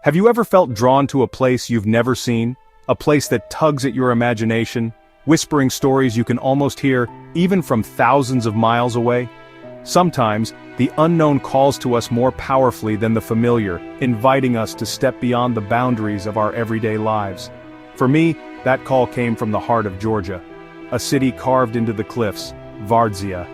Have you ever felt drawn to a place you've never seen? A place that tugs at your imagination, whispering stories you can almost hear, even from thousands of miles away? Sometimes, the unknown calls to us more powerfully than the familiar, inviting us to step beyond the boundaries of our everyday lives. For me, that call came from the heart of Georgia, a city carved into the cliffs, Vardzia.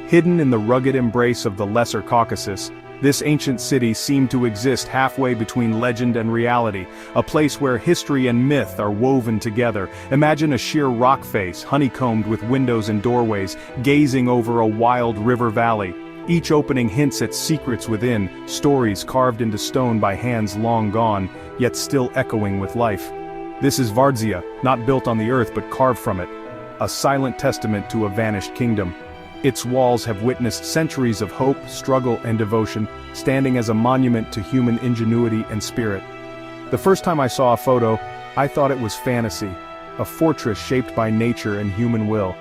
Hidden in the rugged embrace of the Lesser Caucasus, this ancient city seemed to exist halfway between legend and reality, a place where history and myth are woven together. Imagine a sheer rock face, honeycombed with windows and doorways, gazing over a wild river valley. Each opening hints at secrets within, stories carved into stone by hands long gone, yet still echoing with life. This is Vardzia, not built on the earth but carved from it, a silent testament to a vanished kingdom. Its walls have witnessed centuries of hope, struggle, and devotion, standing as a monument to human ingenuity and spirit. The first time I saw a photo, I thought it was fantasy, a fortress shaped by nature and human will.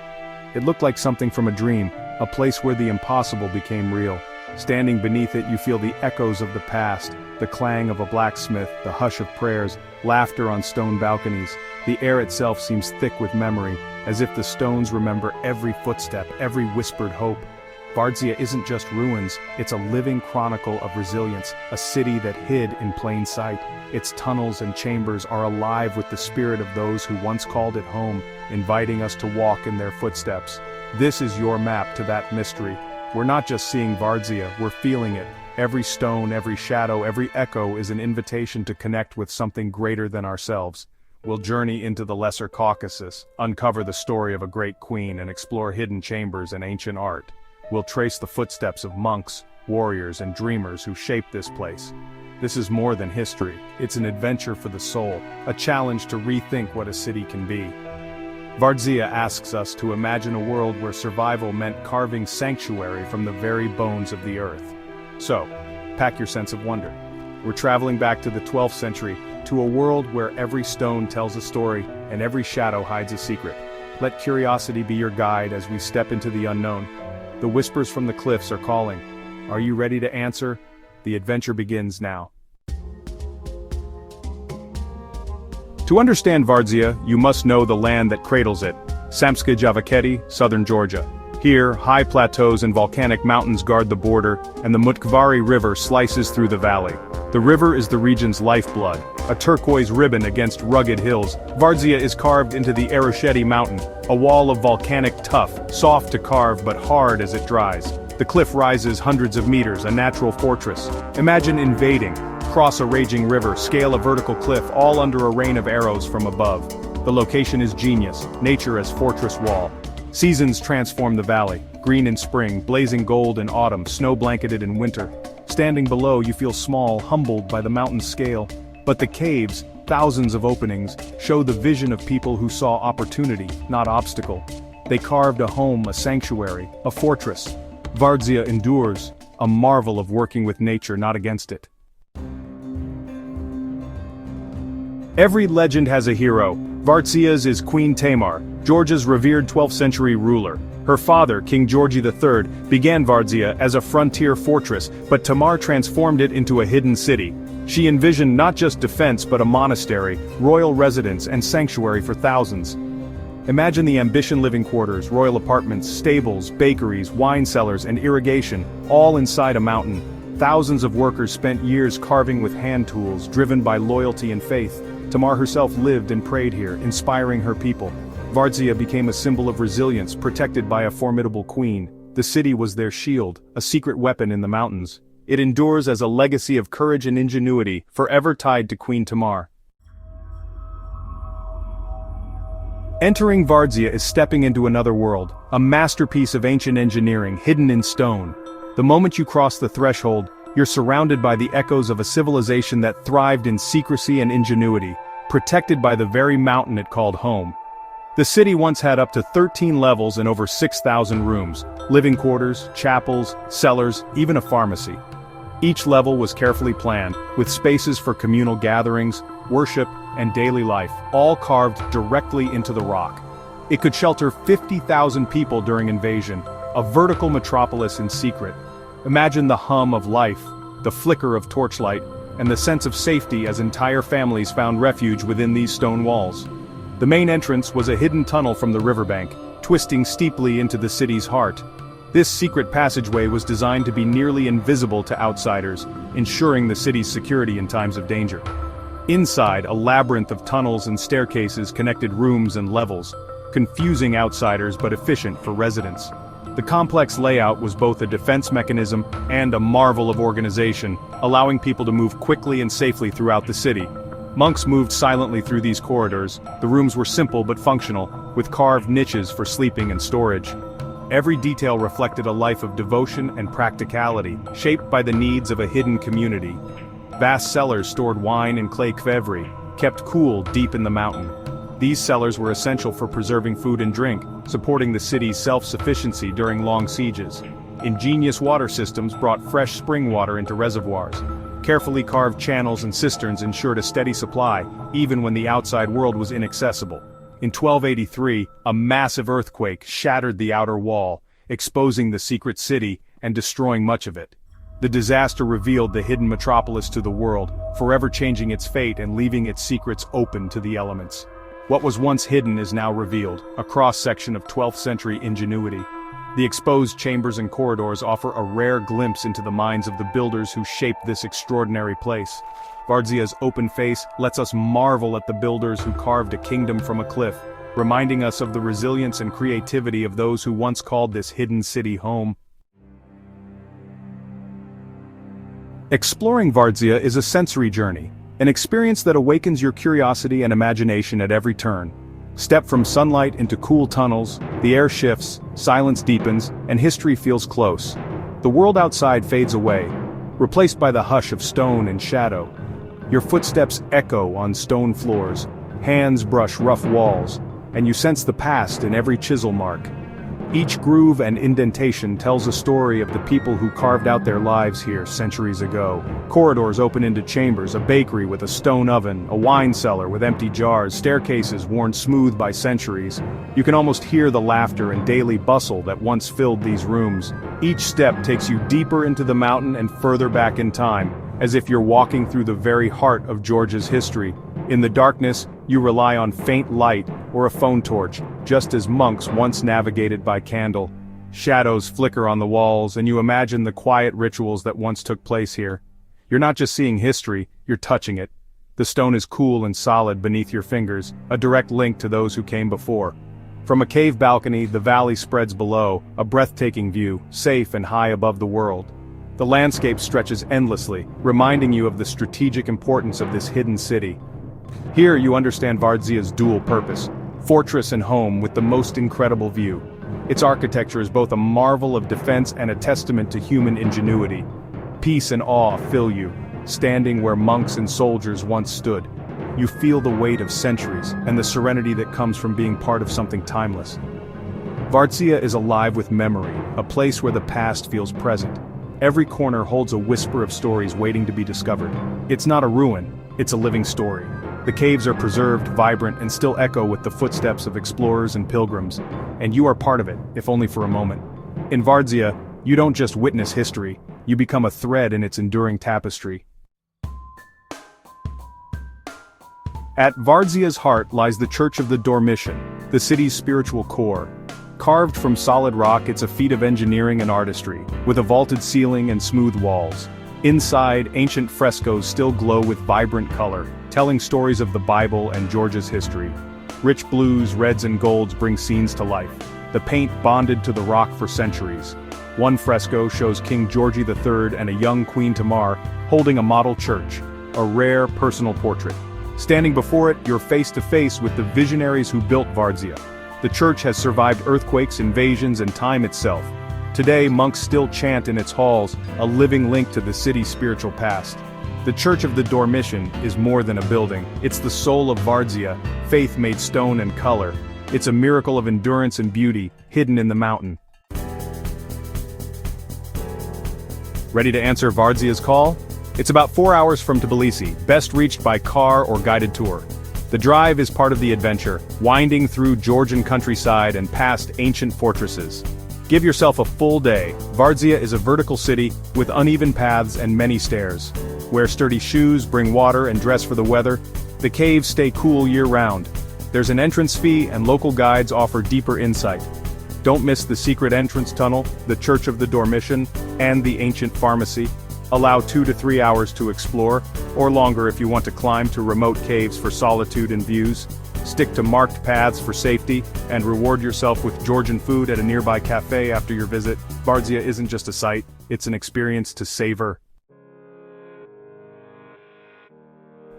It looked like something from a dream, a place where the impossible became real. Standing beneath it, you feel the echoes of the past, the clang of a blacksmith, the hush of prayers, laughter on stone balconies. The air itself seems thick with memory, as if the stones remember every footstep, every whispered hope. Vardzia isn't just ruins, it's a living chronicle of resilience, a city that hid in plain sight. Its tunnels and chambers are alive with the spirit of those who once called it home, inviting us to walk in their footsteps. This is your map to that mystery. We're not just seeing Vardzia, we're feeling it. Every stone, every shadow, every echo is an invitation to connect with something greater than ourselves. We'll journey into the Lesser Caucasus, uncover the story of a great queen and explore hidden chambers and ancient art. We'll trace the footsteps of monks, warriors, and dreamers who shaped this place. This is more than history, it's an adventure for the soul, a challenge to rethink what a city can be. Vardzia asks us to imagine a world where survival meant carving sanctuary from the very bones of the earth. So, pack your sense of wonder. We're traveling back to the 12th century, to a world where every stone tells a story and every shadow hides a secret. Let curiosity be your guide as we step into the unknown. The whispers from the cliffs are calling. Are you ready to answer? The adventure begins now. To understand Vardzia, you must know the land that cradles it, Samtskhe Javakheti, southern Georgia. Here, high plateaus and volcanic mountains guard the border, and the Mutkvari River slices through the valley. The river is the region's lifeblood, a turquoise ribbon against rugged hills. Vardzia is carved into the Erosheti mountain, a wall of volcanic tuff, soft to carve but hard as it dries. The cliff rises hundreds of meters, a natural fortress. Imagine invading, cross a raging river, scale a vertical cliff, all under a rain of arrows from above. The location is genius, nature as fortress wall. Seasons transform the valley, green in spring, blazing gold in autumn, snow-blanketed in winter. Standing below, you feel small, humbled by the mountain's scale. But the caves, thousands of openings, show the vision of people who saw opportunity, not obstacle. They carved a home, a sanctuary, a fortress. Vardzia endures, a marvel of working with nature, not against it. Every legend has a hero. Vardzia's is Queen Tamar, Georgia's revered 12th century ruler. Her father, King Georgi III, began Vardzia as a frontier fortress, but Tamar transformed it into a hidden city. She envisioned not just defense but a monastery, royal residence, and sanctuary for thousands. Imagine the ambition living quarters, royal apartments, stables, bakeries, wine cellars, and irrigation, all inside a mountain. Thousands of workers spent years carving with hand tools, driven by loyalty and faith. Tamar herself lived and prayed here, inspiring her people. Vardzia became a symbol of resilience, protected by a formidable queen. The city was their shield, a secret weapon in the mountains. It endures as a legacy of courage and ingenuity, forever tied to Queen Tamar. Entering Vardzia is stepping into another world, a masterpiece of ancient engineering hidden in stone. The moment you cross the threshold, you're surrounded by the echoes of a civilization that thrived in secrecy and ingenuity, protected by the very mountain it called home. The city once had up to 13 levels and over 6,000 rooms, living quarters, chapels, cellars, even a pharmacy. Each level was carefully planned, with spaces for communal gatherings, worship, and daily life, all carved directly into the rock. It could shelter 50,000 people during invasion, a vertical metropolis in secret. Imagine the hum of life, the flicker of torchlight, and the sense of safety as entire families found refuge within these stone walls. The main entrance was a hidden tunnel from the riverbank, twisting steeply into the city's heart. This secret passageway was designed to be nearly invisible to outsiders, ensuring the city's security in times of danger. Inside, a labyrinth of tunnels and staircases connected rooms and levels, confusing outsiders but efficient for residents. The complex layout was both a defense mechanism and a marvel of organization, allowing people to move quickly and safely throughout the city. Monks moved silently through these corridors. The rooms were simple but functional, with carved niches for sleeping and storage. Every detail reflected a life of devotion and practicality, shaped by the needs of a hidden community. Vast cellars stored wine and clay kvevari, kept cool deep in the mountain. These cellars were essential for preserving food and drink, supporting the city's self-sufficiency during long sieges. Ingenious water systems brought fresh spring water into reservoirs. Carefully carved channels and cisterns ensured a steady supply, even when the outside world was inaccessible. In 1283, a massive earthquake shattered the outer wall, exposing the secret city and destroying much of it. The disaster revealed the hidden metropolis to the world, forever changing its fate and leaving its secrets open to the elements. What was once hidden is now revealed, a cross-section of 12th century ingenuity. The exposed chambers and corridors offer a rare glimpse into the minds of the builders who shaped this extraordinary place. Vardzia's open face lets us marvel at the builders who carved a kingdom from a cliff, reminding us of the resilience and creativity of those who once called this hidden city home. Exploring Vardzia is a sensory journey, an experience that awakens your curiosity and imagination at every turn. Step from sunlight into cool tunnels, the air shifts, silence deepens, and history feels close. The world outside fades away, replaced by the hush of stone and shadow. Your footsteps echo on stone floors, hands brush rough walls, and you sense the past in every chisel mark. Each groove and indentation tells a story of the people who carved out their lives here centuries ago. Corridors open into chambers, a bakery with a stone oven, a wine cellar with empty jars, staircases worn smooth by centuries. You can almost hear the laughter and daily bustle that once filled these rooms. Each step takes you deeper into the mountain and further back in time, as if you're walking through the very heart of Georgia's history. In the darkness, you rely on faint light or a phone torch, just as monks once navigated by candle. Shadows flicker on the walls, and you imagine the quiet rituals that once took place here. You're not just seeing history, you're touching it. The stone is cool and solid beneath your fingers, a direct link to those who came before. From a cave balcony, the valley spreads below, a breathtaking view, safe and high above the world. The landscape stretches endlessly, reminding you of the strategic importance of this hidden city. Here you understand Vardzia's dual purpose, fortress and home with the most incredible view. Its architecture is both a marvel of defense and a testament to human ingenuity. Peace and awe fill you, standing where monks and soldiers once stood. You feel the weight of centuries and the serenity that comes from being part of something timeless. Vardzia is alive with memory, a place where the past feels present. Every corner holds a whisper of stories waiting to be discovered. It's not a ruin, it's a living story. The caves are preserved, vibrant, and still echo with the footsteps of explorers and pilgrims, and you are part of it, if only for a moment. In Vardzia, you don't just witness history, you become a thread in its enduring tapestry. At Vardzia's heart lies the Church of the Dormition, the city's spiritual core. Carved from solid rock, it's a feat of engineering and artistry, with a vaulted ceiling and smooth walls. Inside, ancient frescoes still glow with vibrant color, telling stories of the Bible and Georgia's history. Rich blues, reds and golds bring scenes to life, the paint bonded to the rock for centuries. One fresco shows King Georgi III and a young Queen Tamar holding a model church, a rare personal portrait. Standing before it, you're face to face with the visionaries who built Vardzia. The church has survived earthquakes, invasions, and time itself. Today, monks still chant in its halls, a living link to the city's spiritual past. The Church of the Dormition is more than a building. It's the soul of Vardzia, faith made stone and color. It's a miracle of endurance and beauty, hidden in the mountain. Ready to answer Vardzia's call? It's about 4 hours from Tbilisi, best reached by car or guided tour. The drive is part of the adventure, winding through Georgian countryside and past ancient fortresses. Give yourself a full day. Vardzia is a vertical city with uneven paths and many stairs. Wear sturdy shoes, bring water, and dress for the weather. The caves stay cool year-round. There's an entrance fee and local guides offer deeper insight. Don't miss the secret entrance tunnel, the Church of the Dormition, and the ancient pharmacy. Allow 2 to 3 hours to explore, or longer if you want to climb to remote caves for solitude and views. Stick to marked paths for safety, and reward yourself with Georgian food at a nearby cafe after your visit. Vardzia isn't just a sight, it's an experience to savor.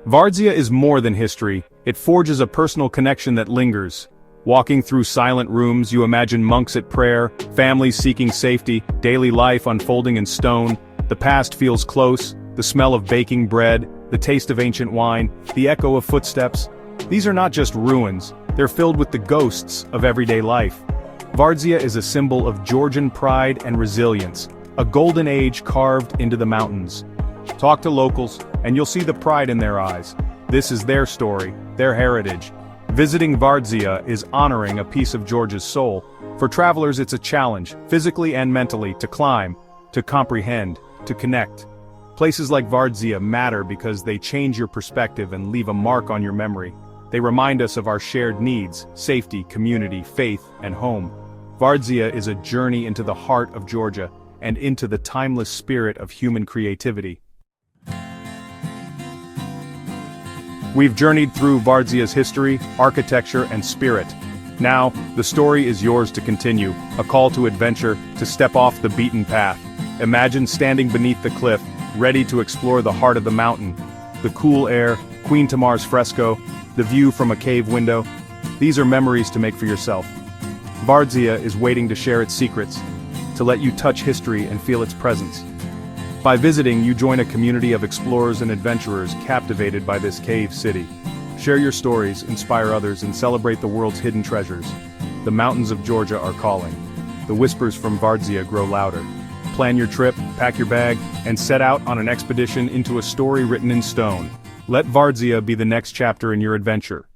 Vardzia is more than history, it forges a personal connection that lingers. Walking through silent rooms, you imagine monks at prayer, families seeking safety, daily life unfolding in stone. The past feels close, the smell of baking bread, the taste of ancient wine, the echo of footsteps. These are not just ruins, they're filled with the ghosts of everyday life. Vardzia is a symbol of Georgian pride and resilience, a golden age carved into the mountains. Talk to locals, and you'll see the pride in their eyes. This is their story, their heritage. Visiting Vardzia is honoring a piece of Georgia's soul. For travelers, it's a challenge, physically and mentally, to climb, to comprehend, to connect. Places like Vardzia matter because they change your perspective and leave a mark on your memory. They remind us of our shared needs: safety, community, faith, and home. Vardzia is a journey into the heart of Georgia, and into the timeless spirit of human creativity. We've journeyed through Vardzia's history, architecture, and spirit. Now, the story is yours to continue, a call to adventure, to step off the beaten path. Imagine standing beneath the cliff, ready to explore the heart of the mountain. The cool air, Queen Tamar's fresco, the view from a cave window. These are memories to make for yourself. Vardzia is waiting to share its secrets, to let you touch history and feel its presence. By visiting, you join a community of explorers and adventurers captivated by this cave city. Share your stories, inspire others, and celebrate the world's hidden treasures. The mountains of Georgia are calling. The whispers from Vardzia grow louder. Plan your trip, pack your bag, and set out on an expedition into a story written in stone. Let Vardzia be the next chapter in your adventure.